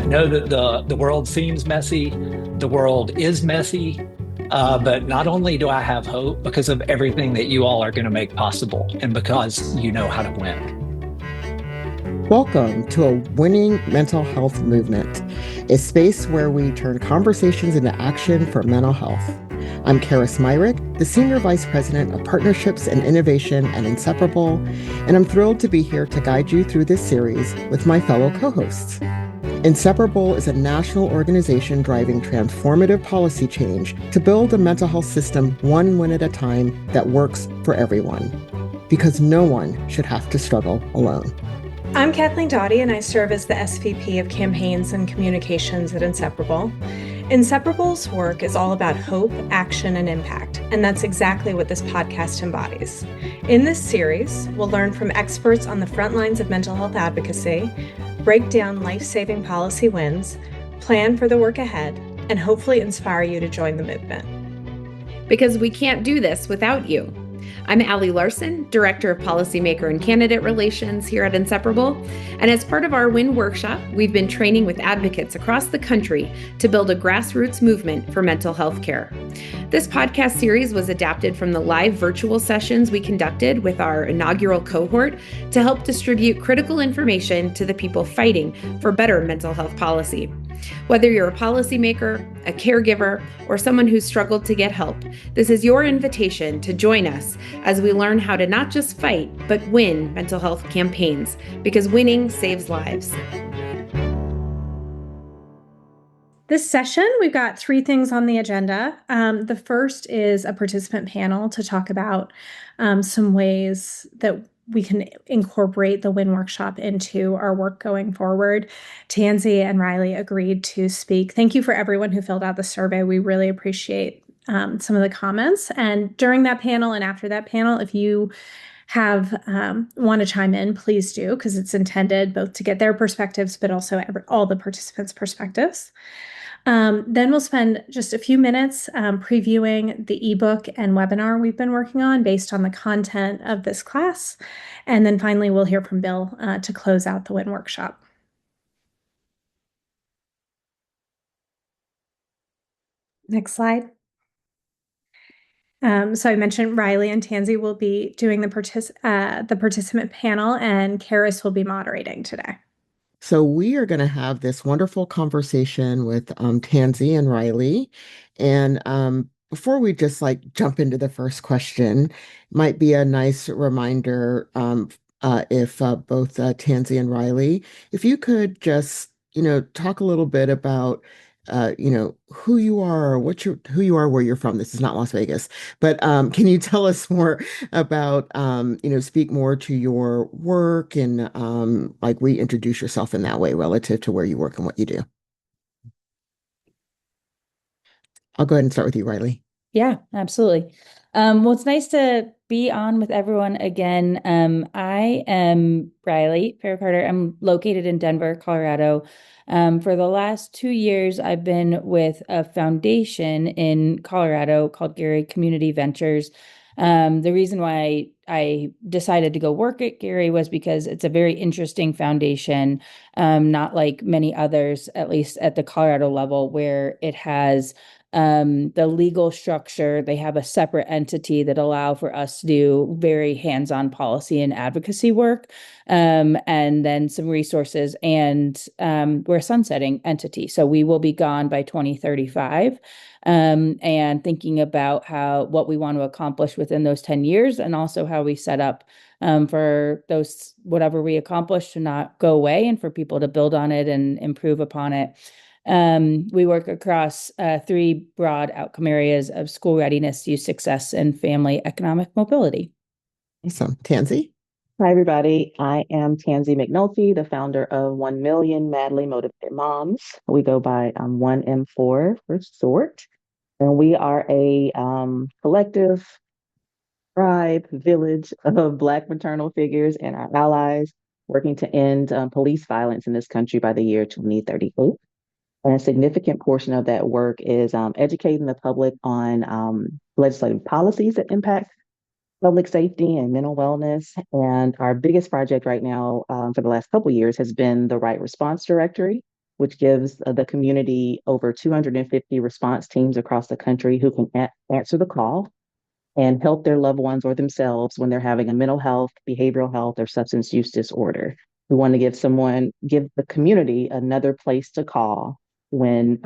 I know that the world seems messy, the world is messy, but not only do I have hope because of everything that you all are going to make possible, and because you know how to win. Welcome to a winning mental health movement, a space where we turn conversations into action for mental health. I'm Karis Myrick, the Senior Vice President of Partnerships and Innovation at Inseparable, and I'm thrilled to be here to guide you through this series with my fellow co-hosts. Inseparable is a national organization driving transformative policy change to build a mental health system one win at a time that works for everyone, because no one should have to struggle alone. I'm Kathleen Doughty, and I serve as the SVP of Campaigns and Communications at Inseparable. Inseparable's work is all about hope, action, and impact, and that's exactly what this podcast embodies. In this series, we'll learn from experts on the front lines of mental health advocacy, break down life-saving policy wins, plan for the work ahead, and hopefully inspire you to join the movement. Because we can't do this without you. I'm Allie Larson, Director of Policymaker and Candidate Relations here at Inseparable, and as part of our WIN workshop, we've been training with advocates across the country to build a grassroots movement for mental health care. This podcast series was adapted from the live virtual sessions we conducted with our inaugural cohort to help distribute critical information to the people fighting for better mental health policy. Whether you're a policymaker, a caregiver, or someone who's struggled to get help, this is your invitation to join us as we learn how to not just fight, but win mental health campaigns, because winning saves lives. This session, we've got three things on the agenda. The first is a participant panel to talk about some ways that we can incorporate the WIN workshop into our work going forward. Tansy and Riley agreed to speak. Thank you for everyone who filled out the survey. We really appreciate some of the comments. And during that panel and after that panel, if you have want to chime in, please do, because it's intended both to get their perspectives, but also all the participants' perspectives. Then we'll spend just a few minutes previewing the ebook and webinar we've been working on based on the content of this class. And then finally, we'll hear from Bill to close out the WIN workshop. Next slide. So I mentioned Riley and Tansy will be doing the participant panel, and Karis will be moderating today. So we are going to have this wonderful conversation with Tansy and Riley. And before we just jump into the first question, might be a nice reminder if both Tansy and Riley, if you could just, talk a little bit about who you are, who you are, where you're from. This is not Las Vegas, but can you tell us more about, speak more to your work and reintroduce yourself in that way relative to where you work and what you do? I'll go ahead and start with you, Riley. Yeah, absolutely. Well, it's nice to be on with everyone again. I am Riley Carter. I'm located in Denver, Colorado. For the last 2 years, I've been with a foundation in Colorado called Gary Community Ventures. The reason why I decided to go work at Gary was because it's a very interesting foundation, not like many others, at least at the Colorado level, where it has the legal structure. They have a separate entity that allow for us to do very hands-on policy and advocacy work, and then some resources. And we're a sunsetting entity, so we will be gone by 2035. And thinking about what we want to accomplish within those 10 years, and also how we set up for those whatever we accomplish to not go away, and for people to build on it and improve upon it. We work across three broad outcome areas of school readiness, youth success, and family economic mobility. Awesome. Tansy? Hi, everybody. I am Tansy McNulty, the founder of 1 Million Madly Motivated Moms. We go by 1M4 for short. And we are a collective tribe, village of Black maternal figures and our allies working to end police violence in this country by the year 2038. And a significant portion of that work is educating the public on legislative policies that impact public safety and mental wellness. And our biggest project right now for the last couple of years has been the Right Response Directory, which gives the community over 250 response teams across the country who can answer the call and help their loved ones or themselves when they're having a mental health, behavioral health, or substance use disorder. We want to give the community another place to call when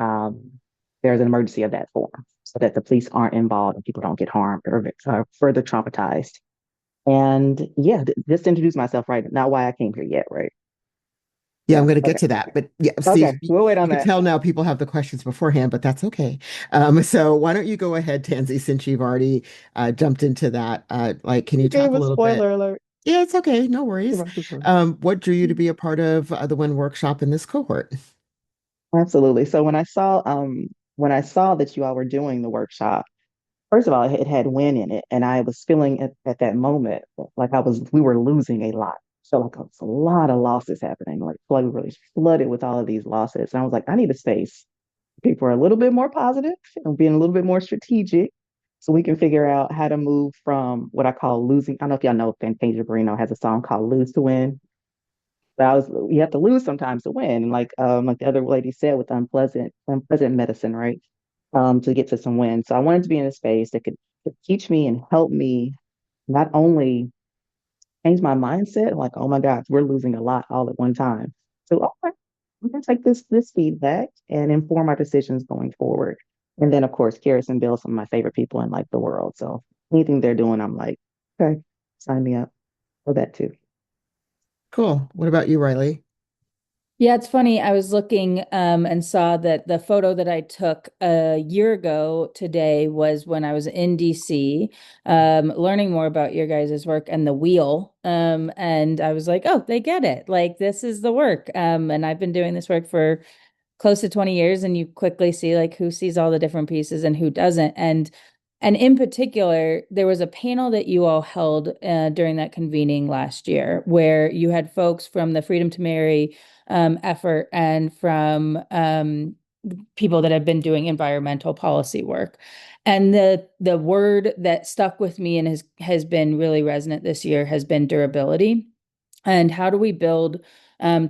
there's an emergency of that form, so that the police aren't involved and people don't get harmed or further traumatized. And yeah, just to introduce myself, right? Not why I came here yet, right? Yeah, I'm No. going to get Okay. to that. But yeah, Okay. see, We'll wait you on can that. tell now people have the questions beforehand, but that's okay. So why don't you go ahead, Tansy, since you've already jumped into that? Like, can you You talk gave a a little bit? spoiler alert. Yeah, it's okay. No worries. Absolutely. What drew you to be a part of the Win Workshop in this cohort? So when I saw that you all were doing the workshop, first of all, it had win in it, and I was feeling at that moment like we were losing a lot. So like a lot of losses happening, like we were really flooded with all of these losses. And I was like, I need a space. People are a little bit more positive and being a little bit more strategic, so we can figure out how to move from what I call losing. I don't know if y'all know Fantasia Barrino has a song called "Lose to Win." But you have to lose sometimes to win, and like the other lady said, with unpleasant medicine, right? To get to some wins. So I wanted to be in a space that could teach me and help me not only change my mindset, like, oh my gosh, we're losing a lot all at one time. So, okay, we can take this feedback and inform our decisions going forward. And then, of course, Karis and Bill, some of my favorite people in like the world. So anything they're doing, I'm like, okay, sign me up for that too. Cool. What about you, Riley? Yeah, it's funny. I was looking and saw that the photo that I took a year ago today was when I was in DC, learning more about your guys' work and the wheel. And I was like, oh, they get it. Like, this is the work. And I've been doing this work for close to 20 years, and you quickly see like who sees all the different pieces and who doesn't. And in particular, there was a panel that you all held during that convening last year where you had folks from the Freedom to Marry effort and from people that have been doing environmental policy work. And the word that stuck with me and has been really resonant this year has been durability. And how do we build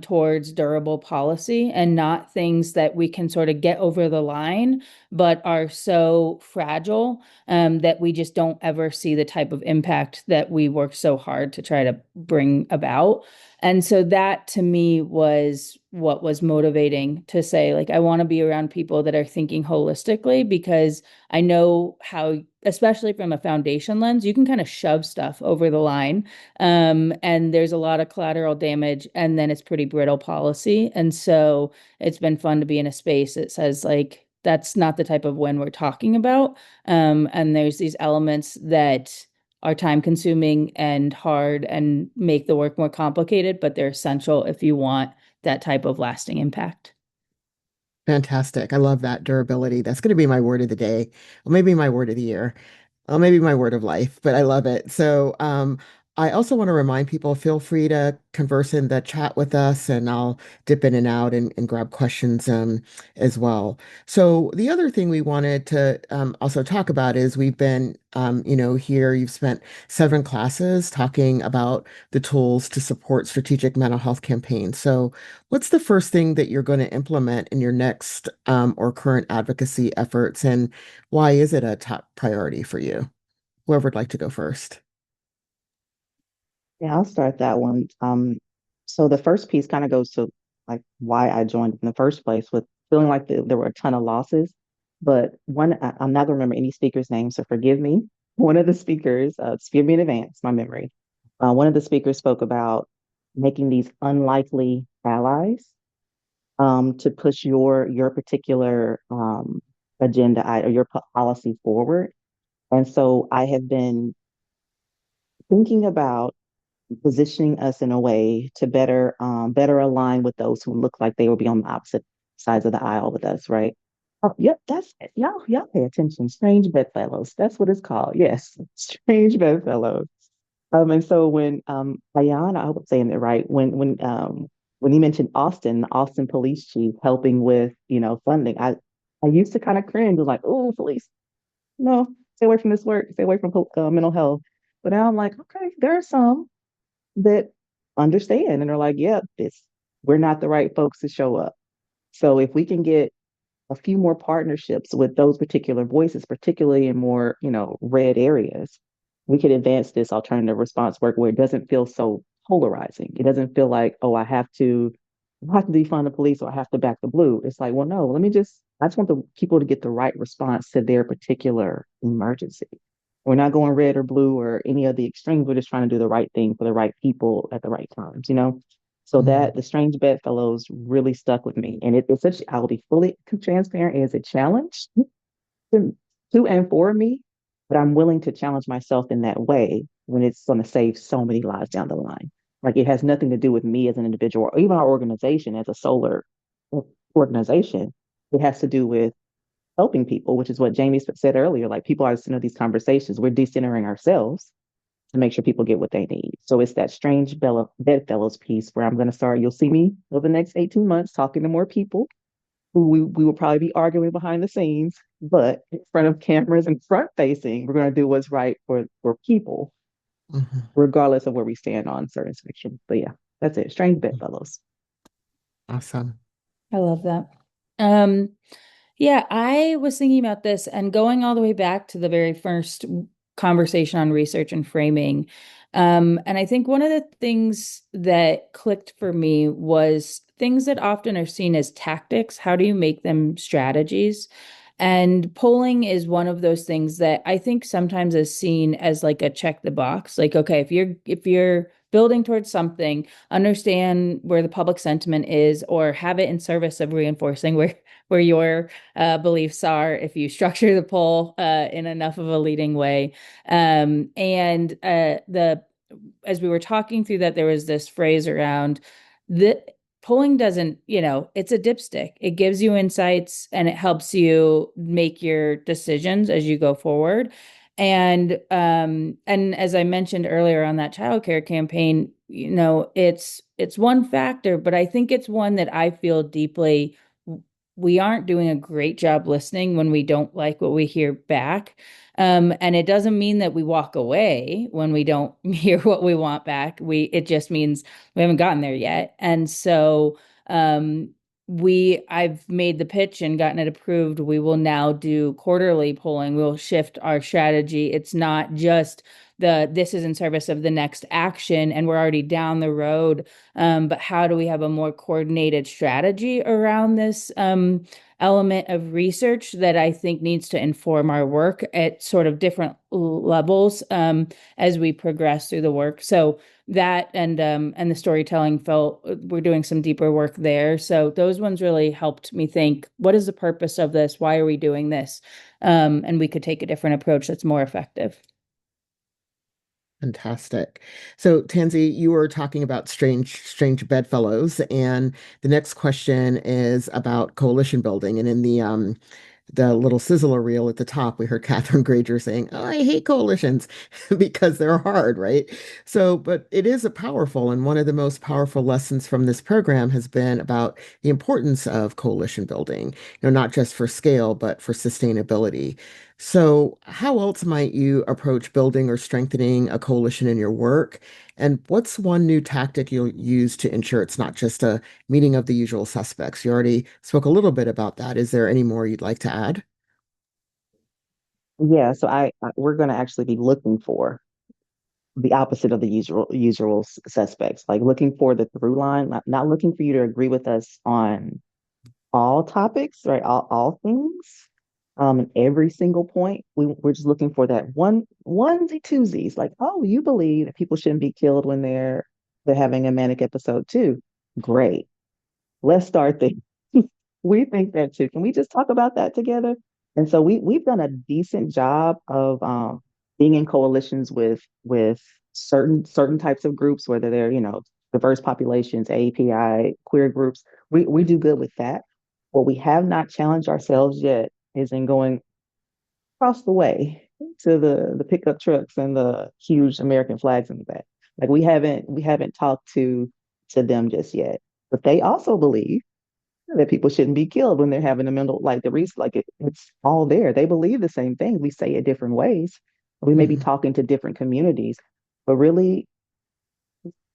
towards durable policy and not things that we can sort of get over the line, but are so fragile that we just don't ever see the type of impact that we work so hard to try to bring about. And so that to me was what was motivating to say, like, I want to be around people that are thinking holistically, because I know how, especially from a foundation lens, you can kind of shove stuff over the line. And there's a lot of collateral damage, and then it's pretty brittle policy. And so it's been fun to be in a space that says, like, that's not the type of win we're talking about. And there's these elements that are time consuming and hard and make the work more complicated, but they're essential if you want that type of lasting impact. Fantastic. I love that durability. That's going to be my word of the day, or maybe my word of the year. Well, maybe my word of life, but I love it. So, I also want to remind people, feel free to converse in the chat with us, and I'll dip in and out and grab questions as well. So the other thing we wanted to also talk about is we've been, here you've spent 7 classes talking about the tools to support strategic mental health campaigns. So what's the first thing that you're going to implement in your next or current advocacy efforts, and why is it a top priority for you? Whoever would like to go first. Yeah, I'll start that one. So the first piece kind of goes to like why I joined in the first place, with feeling like there were a ton of losses. But I'm not gonna remember any speaker's name, so forgive me. One of the speakers, forgive me in advance, my memory. One of the speakers spoke about making these unlikely allies to push your particular agenda or your policy forward. And so I have been thinking about positioning us in a way to better align with those who look like they will be on the opposite sides of the aisle with us, right? Oh, yep, that's it. Y'all pay attention. Strange bedfellows. That's what it's called. Yes, strange bedfellows. And so when Ayan, I hope I'm saying it right, when he mentioned Austin, the Austin police chief helping with, funding, I used to kind of cringe, was like, oh, police, no, stay away from this work, stay away from mental health. But now I'm like, okay, there are some that understand and are like, yeah, we're not the right folks to show up. So if we can get a few more partnerships with those particular voices, particularly in more, red areas, we could advance this alternative response work where it doesn't feel so polarizing. It doesn't feel like, oh, I have to defund the police or I have to back the blue. It's like, well, no, I just want the people to get the right response to their particular emergency. We're not going red or blue or any of the extremes. We're just trying to do the right thing for the right people at the right times. So Mhm. that the Strange Bedfellows really stuck with me. And it's such, I will be fully transparent, as a challenge to, and for me, but I'm willing to challenge myself in that way when it's going to save so many lives down the line. Like it has nothing to do with me as an individual or even our organization as a solar organization. It has to do with helping people, which is what Jamie said earlier. Like people are listening to these conversations, we're decentering ourselves to make sure people get what they need. So it's that strange bedfellows piece where I'm going to start. You'll see me over the next 18 months talking to more people who we will probably be arguing behind the scenes, but in front of cameras and front facing, we're going to do what's right for people, Mhm. regardless of where we stand on certain sections. But yeah, that's it. Strange bedfellows. Awesome. I love that. Um, yeah, I was thinking about this and going all the way back to the very first conversation on research and framing. And I think one of the things that clicked for me was things that often are seen as tactics. How do you make them strategies? And polling is one of those things that I think sometimes is seen as like a check the box. Like, okay, if you're building towards something, understand where the public sentiment is, or have it in service of reinforcing where your beliefs are. If you structure the poll in enough of a leading way, and the as we were talking through that, there was this phrase around the polling doesn't, it's a dipstick. It gives you insights and it helps you make your decisions as you go forward. And as I mentioned earlier on that childcare campaign, it's one factor, but I think it's one that I feel deeply we aren't doing a great job listening when we don't like what we hear back. And it doesn't mean that we walk away when we don't hear what we want back. It just means we haven't gotten there yet. And so I've made the pitch and gotten it approved. We will now do quarterly polling. We'll shift our strategy. It's not just this is in service of the next action and we're already down the road. But how do we have a more coordinated strategy around this element of research that I think needs to inform our work at sort of different levels as we progress through the work. So that and the storytelling felt we're doing some deeper work there. So those ones really helped me think, what is the purpose of this? Why are we doing this? And we could take a different approach that's more effective. Fantastic. So, Tansy, you were talking about strange bedfellows, and the next question is about coalition building. And in the little sizzler reel at the top, we heard Catherine Granger saying, "Oh, I hate coalitions because they're hard, right?" So, but it is a powerful, and one of the most powerful lessons from this program has been about the importance of coalition building, not just for scale, but for sustainability. So, how else might you approach building or strengthening a coalition in your work? And what's one new tactic you'll use to ensure it's not just a meeting of the usual suspects? You already spoke a little bit about that. Is there any more you'd like to add? Yeah, so we're going to actually be looking for the opposite of the usual suspects, like looking for the through line, not looking for you to agree with us on all topics, right? All things, and every single point. We're just looking for that onesie twosies, like, oh, you believe that people shouldn't be killed when they're having a manic episode too. Great. Let's start there. We think that too. Can we just talk about that together? And so we've done a decent job of being in coalitions with certain types of groups, whether they're diverse populations, API, queer groups. We do good with that. What we have not challenged ourselves yet is in going across the way to the pickup trucks and the huge American flags in the back. Like we haven't talked to them just yet. But they also believe that people shouldn't be killed when they're having a mental, like the reason, like it's all there. They believe the same thing. We say it different ways. We may be Mhm. talking to different communities, but really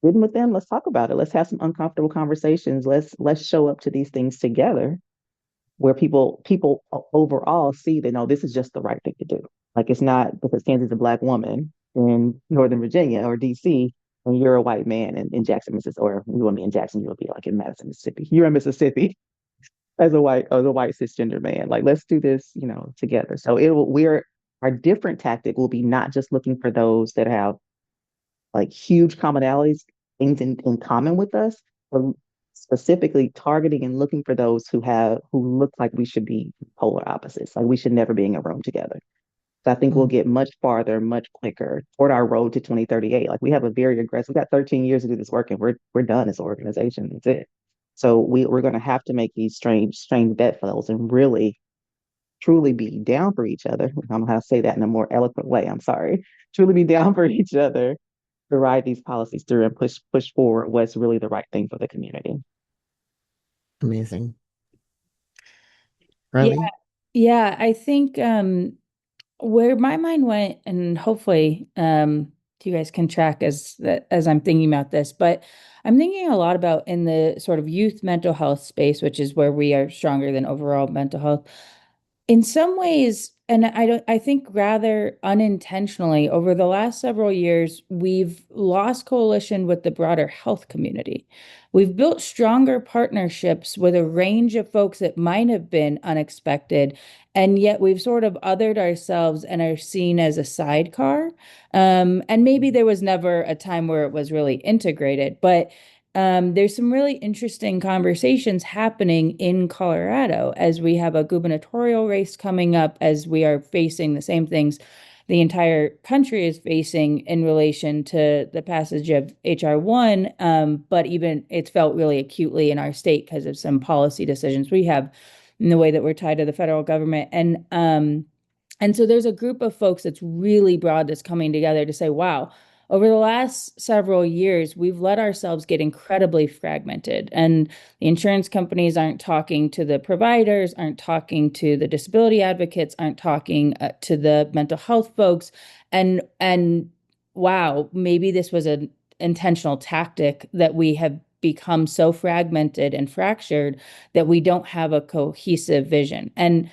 sitting with them, let's talk about it. Let's have some uncomfortable conversations. Let's show up to these things together where people overall see that no, this is just the right thing to do. Like it's not because Tansy's a black woman in Northern Virginia or DC, and you're a white man in Jackson, Mississippi, or you want to be in Jackson, you'll be like in Madison, Mississippi. You're in Mississippi as a white cisgender man. Like let's do this, together. So our different tactic will be not just looking for those that have like huge commonalities, things in common with us, but specifically targeting and looking for those who look like we should be polar opposites, like we should never be in a room together. So I think we'll get much farther, much quicker toward our road to 2038. Like we have a very aggressive, we've got 13 years to do this work and we're done as an organization. That's it. So we're going to have to make these strange bedfellows and really truly be down for each other. I don't know how to say that in a more eloquent way. I'm sorry. Truly be down for each other to ride these policies through and push forward what's really the right thing for the community. Amazing. Yeah, Riley? yeah, I think where my mind went, and hopefully you guys can track as I'm thinking about this, but I'm thinking a lot about in the sort of youth mental health space, which is where we are stronger than overall mental health. In some ways, and I think rather unintentionally, over the last several years, we've lost coalition with the broader health community. We've built stronger partnerships with a range of folks that might have been unexpected, and yet we've sort of othered ourselves and are seen as a sidecar. And maybe there was never a time where it was really integrated, but there's some really interesting conversations happening in Colorado as we have a gubernatorial race coming up, as we are facing the same things the entire country is facing in relation to the passage of HR 1. But even it's felt really acutely in our state because of some policy decisions we have in the way that we're tied to the federal government. And so there's a group of folks that's really broad that's coming together to say, wow, over the last several years, we've let ourselves get incredibly fragmented. And the insurance companies aren't talking to the providers, aren't talking to the disability advocates, aren't talking to the mental health folks. And wow, maybe this was an intentional tactic that we have become so fragmented and fractured that we don't have a cohesive vision. And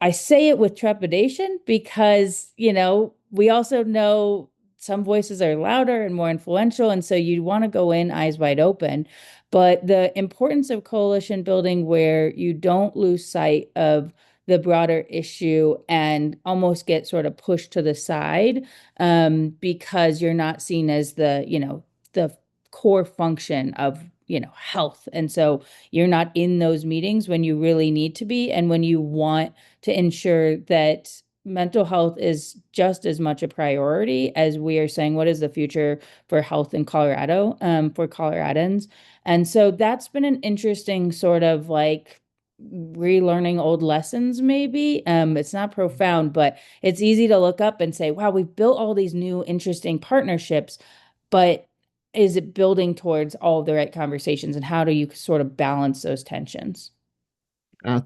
I say it with trepidation because, we also know some voices are louder and more influential. And so you want to go in eyes wide open. But the importance of coalition building where you don't lose sight of the broader issue and almost get sort of pushed to the side because you're not seen as the core function of health. And so you're not in those meetings when you really need to be and when you want to ensure that mental health is just as much a priority as we are saying, what is the future for health in Colorado, for Coloradans? And so that's been an interesting sort of like relearning old lessons, maybe. It's not profound, but it's easy to look up and say, wow, we've built all these new interesting partnerships, but is it building towards all of the right conversations? And how do you sort of balance those tensions?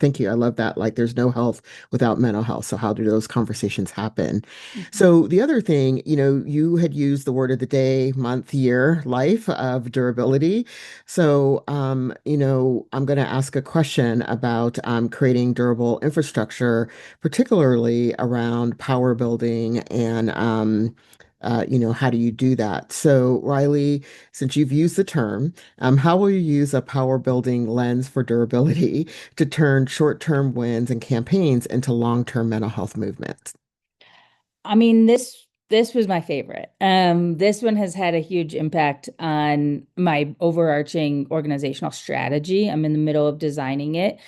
Thank you. I love that. Like, there's no health without mental health. So, how do those conversations happen? Mhm. So, the other thing, you had used the word of the day, month, year, life of durability. So, I'm going to ask a question about creating durable infrastructure, particularly around power building and how do you do that? So, Riley, since you've used the term, how will you use a power building lens for durability to turn short-term wins and campaigns into long-term mental health movements? I mean, this was my favorite. This one has had a huge impact on my overarching organizational strategy. I'm in the middle of designing it,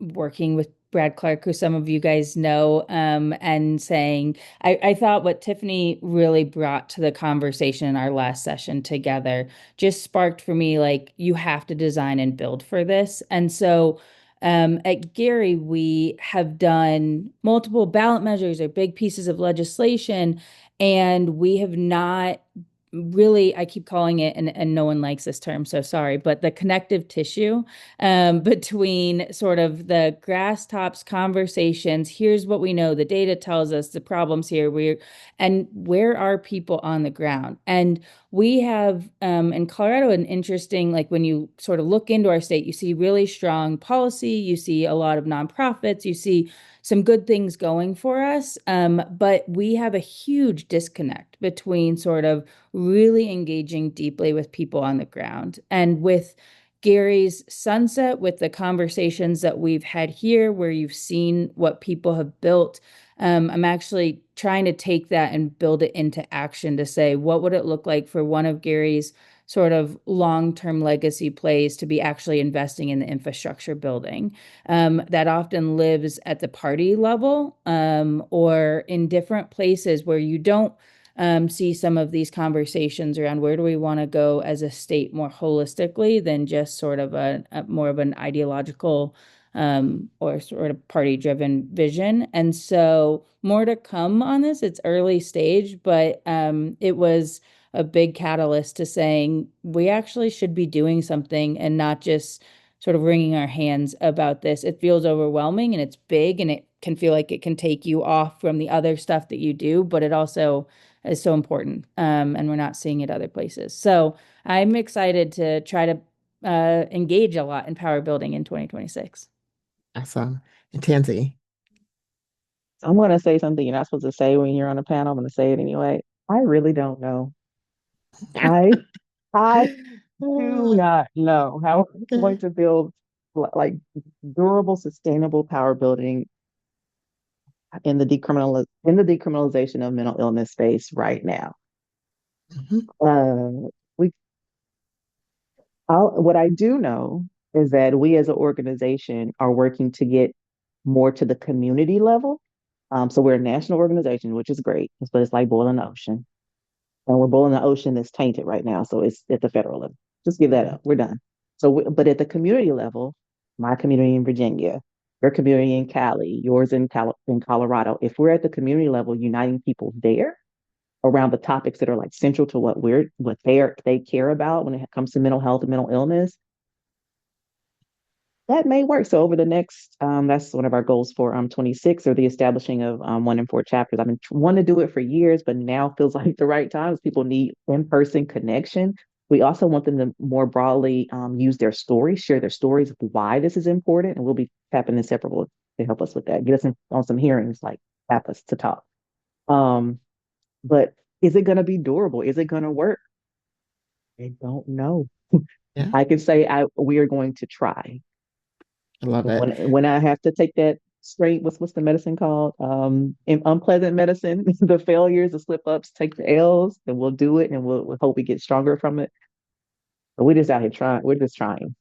working with Brad Clark, who some of you guys know, and saying, I thought what Tiffany really brought to the conversation in our last session together just sparked for me, like, you have to design and build for this. And so at Gary, we have done multiple ballot measures or big pieces of legislation, and we have not really, I keep calling it, and no one likes this term, so sorry, but the connective tissue between sort of the grass tops conversations. Here's what we know, the data tells us the problems here, and where are people on the ground? And we have in Colorado an interesting, like when you sort of look into our state, you see really strong policy, you see a lot of nonprofits, you see some good things going for us. But we have a huge disconnect between sort of really engaging deeply with people on the ground. And with Gary's sunset, with the conversations that we've had here, where you've seen what people have built, I'm actually trying to take that and build it into action to say, what would it look like for one of Gary's sort of long-term legacy plays to be actually investing in the infrastructure building that often lives at the party level or in different places where you don't see some of these conversations around where do we want to go as a state more holistically than just sort of a more of an ideological or sort of party-driven vision. And so more to come on this. It's early stage, but it was a big catalyst to saying we actually should be doing something and not just sort of wringing our hands about this. It feels overwhelming and it's big and it can feel like it can take you off from the other stuff that you do, but it also is so important. And we're not seeing it other places. So I'm excited to try to engage a lot in power building in 2026. Awesome. And Tansy. I'm going to say something you're not supposed to say when you're on a panel. I'm going to say it anyway. I really don't know. I I do not know how we're going to build like durable, sustainable power building in the decriminalization of mental illness space right now. Mhm. We what I do know is that we as an organization are working to get more to the community level. So we're a national organization, which is great, but it's like boiling the ocean. And we're boiling the ocean that's tainted right now. So it's at the federal level. Just give that up. We're done. But at the community level, my community in Virginia, your community in Cali, yours in Colorado, if we're at the community level, uniting people there around the topics that are like central to what they care about when it comes to mental health and mental illness, that may work. So over the next, that's one of our goals for 26, or the establishing of 1 in 4 chapters. I've been wanting to do it for years, but now feels like the right time. People need in-person connection. We also want them to more broadly use their stories, share their stories of why this is important, and we'll be tapping Inseparable to help us with that. Get us on some hearings, like tap us to talk. But is it going to be durable? Is it going to work? I don't know. Yeah, I can say we are going to try. I love it. When I have to take that straight, what's the medicine called? In unpleasant medicine, the failures, the slip ups, take the L's, and we'll do it, and we'll hope we get stronger from it. But we're just out here trying. We're just trying.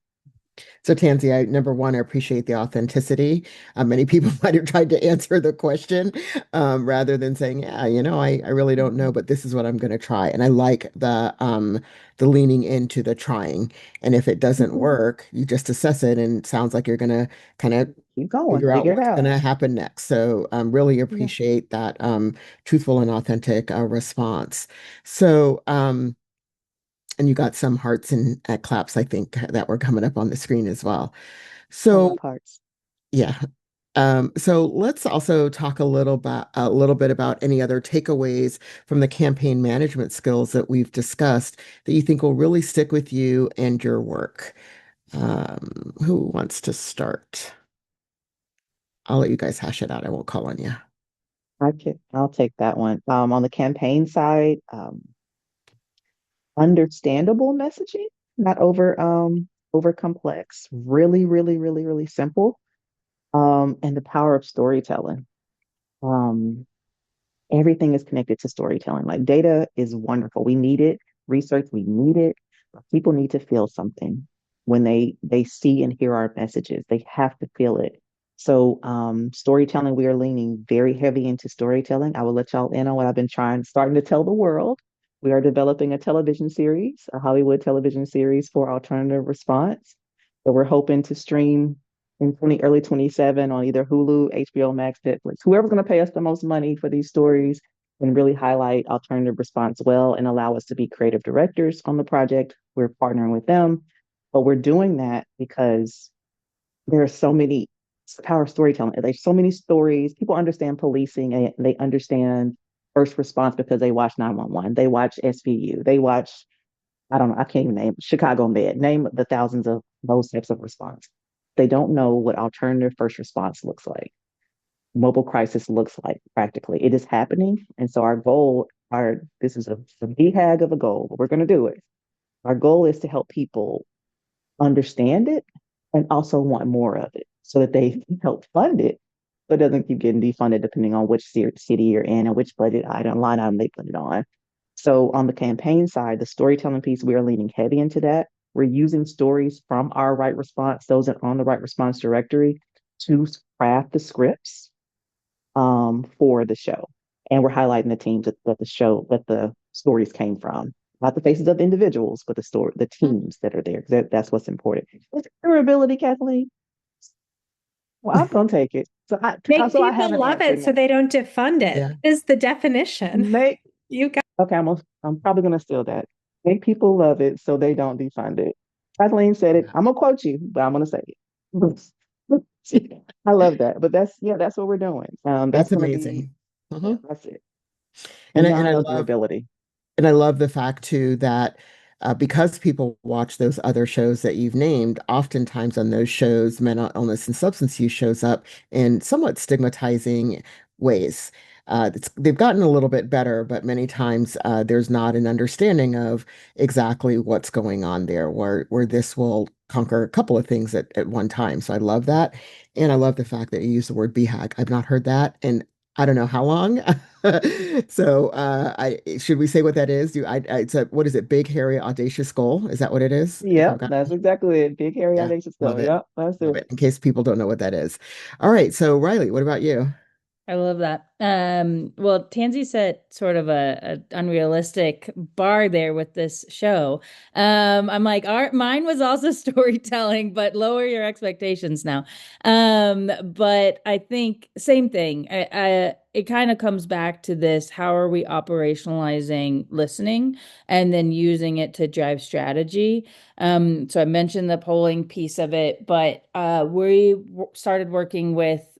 So Tansy, number one, I appreciate the authenticity. Many people might have tried to answer the question rather than saying, "Yeah, I really don't know, but this is what I'm going to try." And I like the leaning into the trying. And if it doesn't work, you just assess it, and it sounds like you're going to kind of Keep going, figure out figure it what's out. going to happen next. So really Yeah. appreciate that truthful and authentic response. So. And you got some hearts and claps, I think, that were coming up on the screen as well. I So love hearts. yeah. So let's also talk a little bit about any other takeaways from the campaign management skills that we've discussed that you think will really stick with you and your work. Who wants to start? I'll let you guys hash it out. I won't call on you. I'll take that one. On the campaign side, understandable messaging, not over complex. Really, really, really, really simple. And the power of storytelling. Um, Everything is connected to storytelling. Like data is wonderful. We need it. Research, we need it. But people need to feel something when they see and hear our messages. They have to feel it. So storytelling, we are leaning very heavy into storytelling. I will let y'all in on what I've been starting to tell the world. We are developing a television series, a Hollywood television series for alternative response that we're hoping to stream in early 27 on either Hulu, HBO Max, Netflix, whoever's going to pay us the most money for these stories and really highlight alternative response well and allow us to be creative directors on the project. We're partnering with them, but we're doing that because there are so many, it's the power of storytelling. There's so many stories. People understand policing and they understand first response because they watch 911. They watch SVU. They watch, I don't know, I can't even name Chicago Med. Name the thousands of those types of response. They don't know what alternative first response looks like, mobile crisis looks like practically. It is happening. And so our goal, this is a BHAG of a goal, but we're going to do it. Our goal is to help people understand it and also want more of it so that they can help fund it, but it doesn't keep getting defunded depending on which city you're in and which budget line item they put it on. So on the campaign side, the storytelling piece, we are leaning heavy into that. We're using stories from our right response, those that are on the right response directory, to craft the scripts for the show. And we're highlighting the teams that the stories came from. Not the faces of the individuals, but the teams that are there. That's what's important. It's durability, Kathleen. Well, I'm gonna take it. Make So I people have an love answer it so now. they don't defund it. Yeah. Is the definition. Make You got okay. I'm probably gonna steal that. Make people love it so they don't defund it. Kathleen said it. Yeah. I'm gonna quote you, but I'm gonna say it. I love that. But that's what we're doing. That's That's gonna be amazing. Uh-huh. that's it. And And I, now and I I know love durability. And I love the fact too that because people watch those other shows that you've named, oftentimes on those shows, mental illness and substance use shows up in somewhat stigmatizing ways. They've gotten a little bit better, but many times there's not an understanding of exactly what's going on there, where this will conquer a couple of things at one time. So I love that. And I love the fact that you use the word BHAG. I've not heard that in I don't know how long. So, I should we say what that is? It's a what is it? Big, hairy, audacious goal. Is that what it is? If I've Yep, got that's exactly it. Big hairy yeah, audacious love goal. it, Yep, that's love it. it. In case people don't know what that is. All right. So, Riley, what about you? I love that. Well, Tansy set sort of a unrealistic bar there with this show. I'm like, mine was also storytelling, but lower your expectations now. But I think same thing. It kind of comes back to this: how are we operationalizing listening and then using it to drive strategy? So I mentioned the polling piece of it, but started working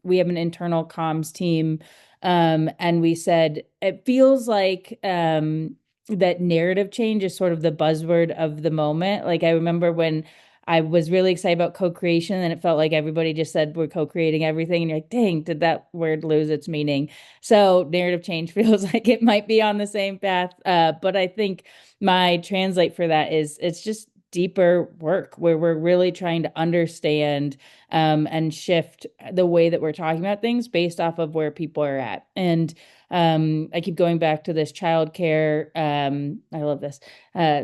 we have an internal comms team, and we said it feels like that narrative change is sort of the buzzword of the moment. Like I remember when I was really excited about co-creation and it felt like everybody just said we're co-creating everything and you're like, dang, did that word lose its meaning? So narrative change feels like it might be on the same path. But I think my translate for that is it's just deeper work where we're really trying to understand and shift the way that we're talking about things based off of where people are at. And I keep going back to this childcare. I love this.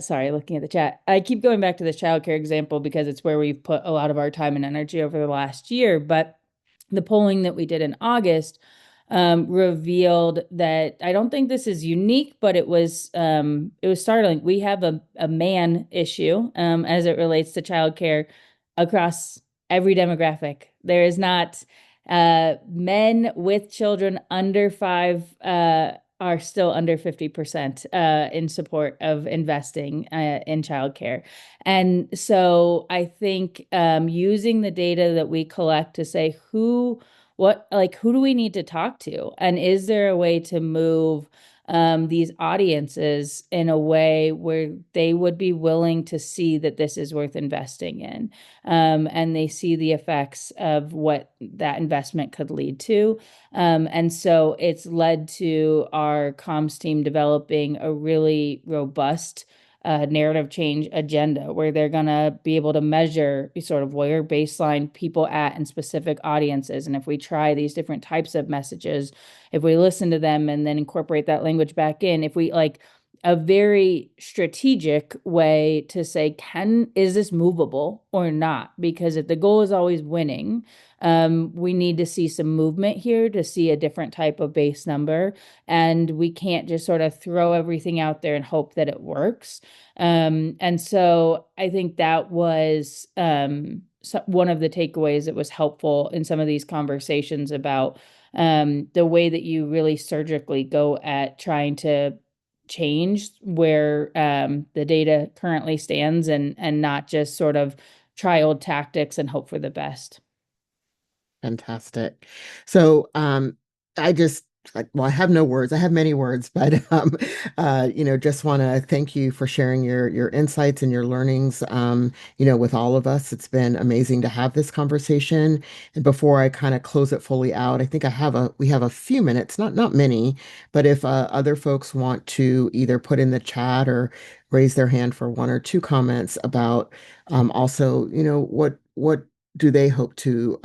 Sorry, looking at the chat. I keep going back to this childcare example because it's where we've put a lot of our time and energy over the last year. But the polling that we did in August revealed that I don't think this is unique, but it was startling. We have a man issue as it relates to childcare across every demographic. There is not men with children under 5 are still under 50% in support of investing in childcare. And so I think using the data that we collect to say who do we need to talk to? And is there a way to move these audiences in a way where they would be willing to see that this is worth investing in, and they see the effects of what that investment could lead to. And so it's led to our comms team developing a really robust narrative change agenda where they're going to be able to measure sort of where baseline people at in specific audiences. And if we try these different types of messages, if we listen to them and then incorporate that language back in, if we like a very strategic way to say, is this movable or not? Because if the goal is always winning, we need to see some movement here to see a different type of base number. And we can't just sort of throw everything out there and hope that it works. And so I think that was one of the takeaways that was helpful in some of these conversations about the way that you really surgically go at trying to change where the data currently stands and not just sort of try old tactics and hope for the best. Fantastic. So, I just well, I have no words. I have many words, but just want to thank you for sharing your insights and your learnings, with all of us. It's been amazing to have this conversation. And before I kind of close it fully out, I think we have a few minutes, not many, but if other folks want to either put in the chat or raise their hand for one or two comments about also, what do they hope to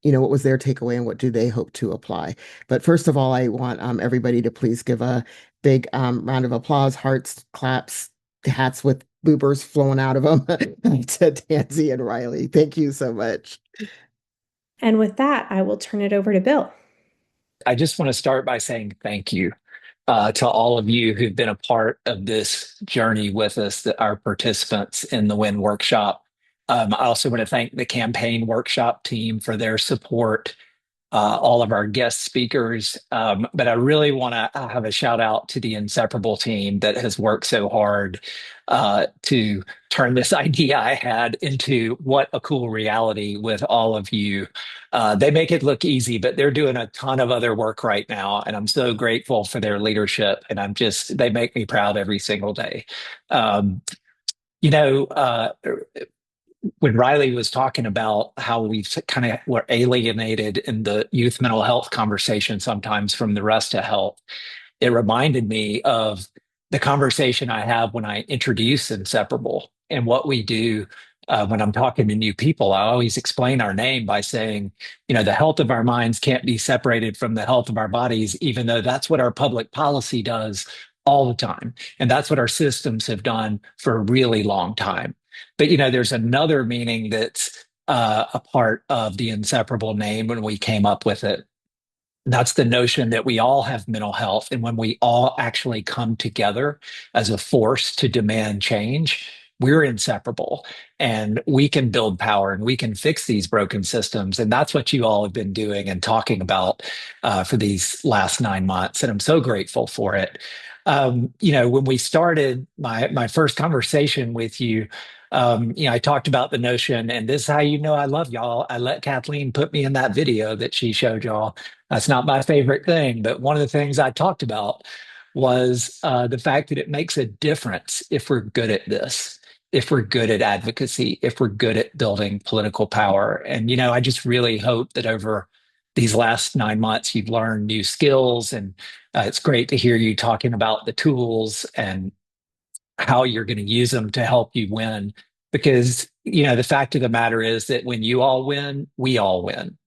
what was their takeaway and what do they hope to apply? But first of all, I want everybody to please give a big round of applause, hearts, claps, hats with boobers flowing out of them to Tansy and Riley. Thank you so much. And with that, I will turn it over to Bill. I just want to start by saying thank you to all of you who've been a part of this journey with us, our participants in the WIN workshop. I also want to thank the campaign workshop team for their support, all of our guest speakers. But I really want to have a shout out to the Inseparable team that has worked so hard to turn this idea I had into what a cool reality with all of you. They make it look easy, but they're doing a ton of other work right now. And I'm so grateful for their leadership. And they make me proud every single day. Um, you know, uh, when Riley was talking about how we kind of were alienated in the youth mental health conversation sometimes from the rest of health, it reminded me of the conversation I have when I introduce Inseparable and what we do. When I'm talking to new people, I always explain our name by saying, the health of our minds can't be separated from the health of our bodies, even though that's what our public policy does all the time. And that's what our systems have done for a really long time. But, there's another meaning that's a part of the Inseparable name when we came up with it. That's the notion that we all have mental health. And when we all actually come together as a force to demand change, we're inseparable and we can build power and we can fix these broken systems. And that's what you all have been doing and talking about for these last 9 months. And I'm so grateful for it. When we started my first conversation with you, I talked about the notion, and this is how I love y'all. I let Kathleen put me in that video that she showed y'all. That's not my favorite thing, but one of the things I talked about was the fact that it makes a difference if we're good at this, if we're good at advocacy, if we're good at building political power. And, I just really hope that over these last 9 months, you've learned new skills. And it's great to hear you talking about the tools and how you're going to use them to help you win. Because, the fact of the matter is that when you all win, we all win.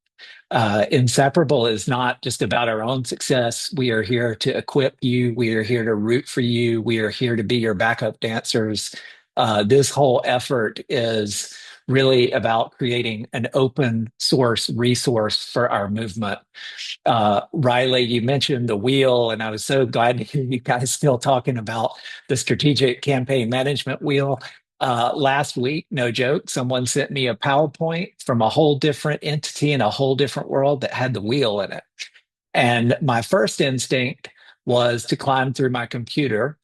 Inseparable is not just about our own success. We are here to equip you. We are here to root for you. We are here to be your backup dancers. This whole effort is really about creating an open source resource for our movement. Riley, you mentioned the wheel, and I was so glad to hear you guys still talking about the strategic campaign management wheel. Last week, no joke, someone sent me a PowerPoint from a whole different entity in a whole different world that had the wheel in it. And my first instinct was to climb through my computer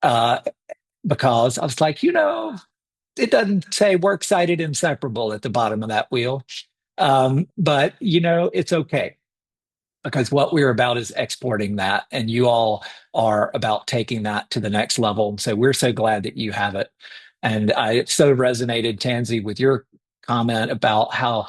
because I was like, it doesn't say works cited inseparable at the bottom of that wheel. But, it's okay because what we're about is exporting that, and you all are about taking that to the next level. So we're so glad that you have it. And I so resonated, Tansy, with your comment about how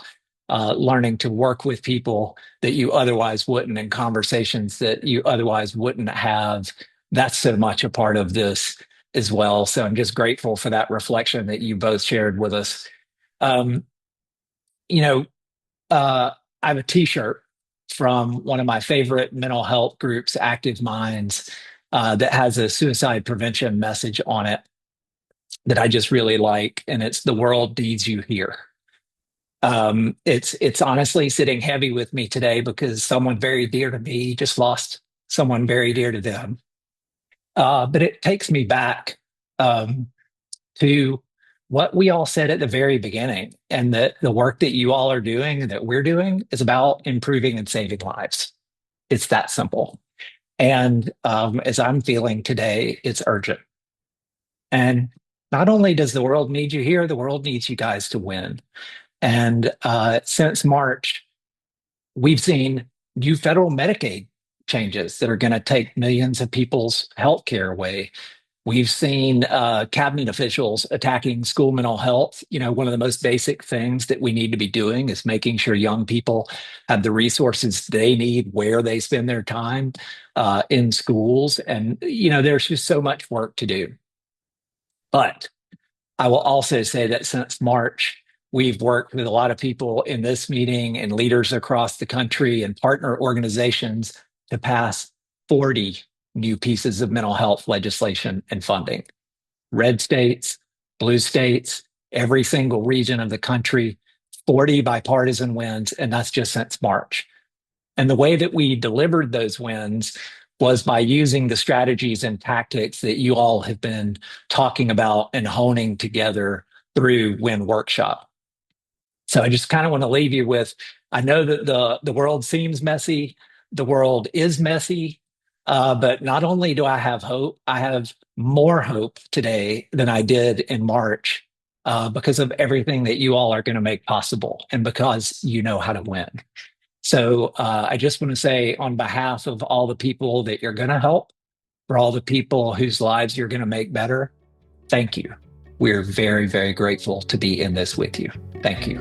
learning to work with people that you otherwise wouldn't in conversations that you otherwise wouldn't have. That's so much a part of this as well. So I'm just grateful for that reflection that you both shared with us. Um, I have a T-shirt from one of my favorite mental health groups, Active Minds, that has a suicide prevention message on it that I just really like, and it's "The world needs you here." It's honestly sitting heavy with me today because someone very dear to me just lost someone very dear to them. But it takes me back to what we all said at the very beginning, and that the work that you all are doing, that we're doing, is about improving and saving lives. It's that simple. And as I'm feeling today, it's urgent. And not only does the world need you here, the world needs you guys to win. And since March, we've seen new federal Medicaid changes that are going to take millions of people's health care away. We've seen cabinet officials attacking school mental health. One of the most basic things that we need to be doing is making sure young people have the resources they need where they spend their time in schools. And, there's just so much work to do. But I will also say that since March, we've worked with a lot of people in this meeting and leaders across the country and partner organizations to pass 40 new pieces of mental health legislation and funding. Red states, blue states, every single region of the country, 40 bipartisan wins, and that's just since March. And the way that we delivered those wins was by using the strategies and tactics that you all have been talking about and honing together through Win Workshop. So I just kind of want to leave you with, I know that the world seems messy, the world is messy, but not only do I have hope, I have more hope today than I did in March because of everything that you all are going to make possible and because you know how to win. So I just want to say on behalf of all the people that you're going to help, for all the people whose lives you're going to make better, thank you. We're very, very grateful to be in this with you. Thank you.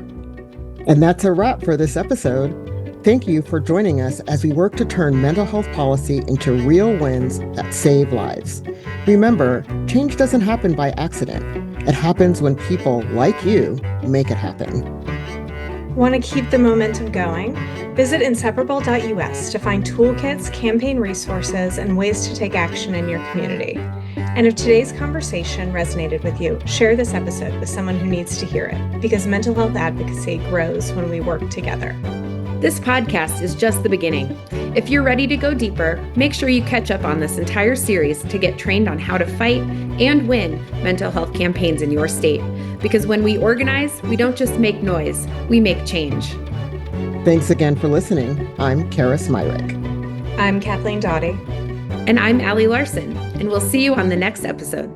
And that's a wrap for this episode. Thank you for joining us as we work to turn mental health policy into real wins that save lives. Remember, change doesn't happen by accident. It happens when people like you make it happen. Want to keep the momentum going? Visit inseparable.us to find toolkits, campaign resources, and ways to take action in your community. And if today's conversation resonated with you, share this episode with someone who needs to hear it, because mental health advocacy grows when we work together. This podcast is just the beginning. If you're ready to go deeper, make sure you catch up on this entire series to get trained on how to fight and win mental health campaigns in your state. Because when we organize, we don't just make noise, we make change. Thanks again for listening. I'm Karis Myrick. I'm Kathleen Doughty. And I'm Allie Larson, and we'll see you on the next episode.